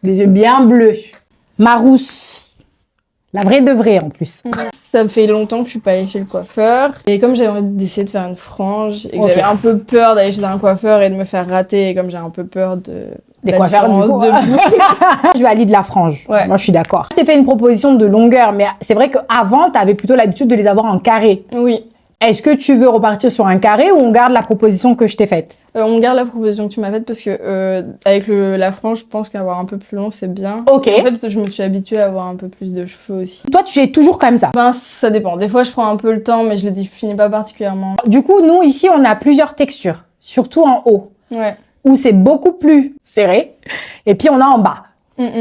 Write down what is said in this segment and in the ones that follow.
Des yeux bien bleus. Marousse. La vraie de vraie, en plus. Ça fait longtemps que je suis pas allée chez le coiffeur. Et comme j'avais envie d'essayer de faire une frange, et que j'avais un peu peur d'aller chez un coiffeur et de me faire rater, et comme j'ai un peu peur des coiffeurs du coup. Je vais aller de la frange. Ouais. Moi, je suis d'accord. Je t'ai fait une proposition de longueur, mais c'est vrai qu'avant, tu avais plutôt l'habitude de les avoir en carré. Oui. Est-ce que tu veux repartir sur un carré ou on garde la proposition que je t'ai faite? On garde la proposition que tu m'as faite parce que avec la frange, je pense qu'avoir un peu plus long, c'est bien. Ok. En fait, je me suis habituée à avoir un peu plus de cheveux aussi. Toi, tu es toujours comme ça? Ben, ça dépend. Des fois, je prends un peu le temps, mais je les finis pas particulièrement. Du coup, nous, ici, on a plusieurs textures, surtout en haut, Ouais. où c'est beaucoup plus serré, et puis on a en bas,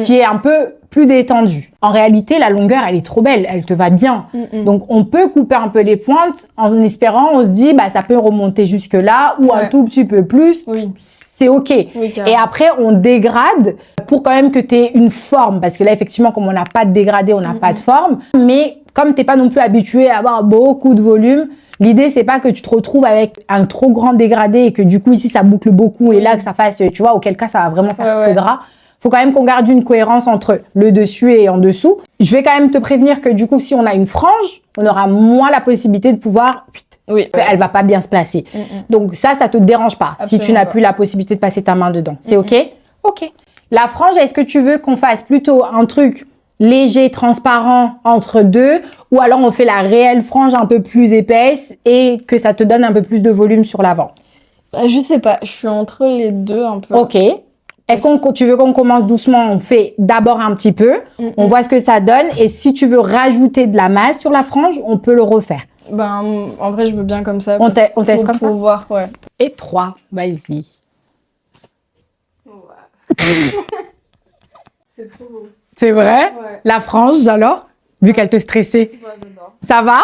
qui est un peu plus détendu. En réalité, la longueur, elle est trop belle, elle te va bien. Donc, on peut couper un peu les pointes en espérant, on se dit, bah, ça peut remonter jusque là, ou un tout petit peu plus. Oui. C'est OK. Oui, et après, on dégrade pour quand même que tu aies une forme. Parce que là, effectivement, comme on n'a pas de dégradé, on n'a pas de forme. Mais comme t'es pas non plus habitué à avoir beaucoup de volume, l'idée, c'est pas que tu te retrouves avec un trop grand dégradé et que du coup, ici, ça boucle beaucoup et là, que ça fasse, tu vois, auquel cas, ça va vraiment faire que gras. Faut quand même qu'on garde une cohérence entre le dessus et en dessous. Je vais quand même te prévenir que du coup, si on a une frange, on aura moins la possibilité de pouvoir... Oui. Elle va pas bien se placer. Donc ça te dérange pas. Absolument si tu n'as plus la possibilité de passer ta main dedans. C'est OK? OK. La frange, est-ce que tu veux qu'on fasse plutôt un truc léger, transparent entre deux, ou alors on fait la réelle frange un peu plus épaisse et que ça te donne un peu plus de volume sur l'avant? Je sais pas, je suis entre les deux un peu. OK. Est-ce que tu veux qu'on commence doucement? On fait d'abord un petit peu, on voit ce que ça donne, et si tu veux rajouter de la masse sur la frange, on peut le refaire. Ben, en vrai, je veux bien comme ça. On teste comme ça? Pour voir, ouais. Et 3, vas-y. C'est trop beau. C'est vrai? Ouais. La frange, alors? Vu qu'elle te stressait. Ouais, j'adore. Ça va?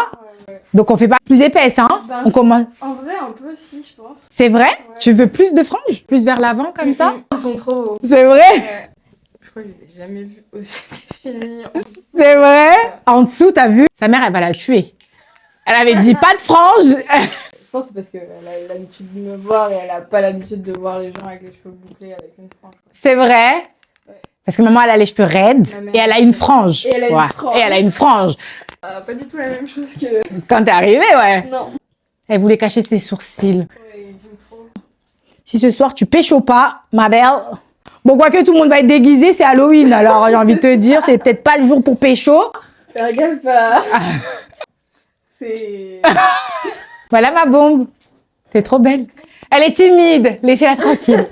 Ouais. Donc, on fait pas plus épaisse, hein? Ben, On commence... En vrai, un peu, si, je pense. C'est vrai? Tu veux plus de franges? Plus vers l'avant, comme ça? Ils sont trop beaux. C'est vrai? Ouais. Je crois que je l'ai jamais vu aussi défini. C'est vrai? En dessous, t'as vu? Sa mère, elle va la tuer. Elle avait dit pas de frange. Je pense que c'est parce qu'elle a l'habitude de me voir et elle a pas l'habitude de voir les gens avec les cheveux bouclés avec une frange. C'est vrai? Ouais. Parce que maman, elle a les cheveux raides et elle a une frange. Et elle a une frange. Et elle a une frange. Pas du tout la même chose que... Quand t'es arrivée, ouais. Non. Elle voulait cacher ses sourcils. Ouais, j'aime trop. Si ce soir, tu pécho pas, ma belle... Bon, quoique tout le monde va être déguisé, c'est Halloween. Alors, j'ai envie de te dire, c'est peut-être pas le jour pour pécho. Faire gaffe à... C'est... Voilà ma bombe. T'es trop belle. Elle est timide. Laissez-la tranquille.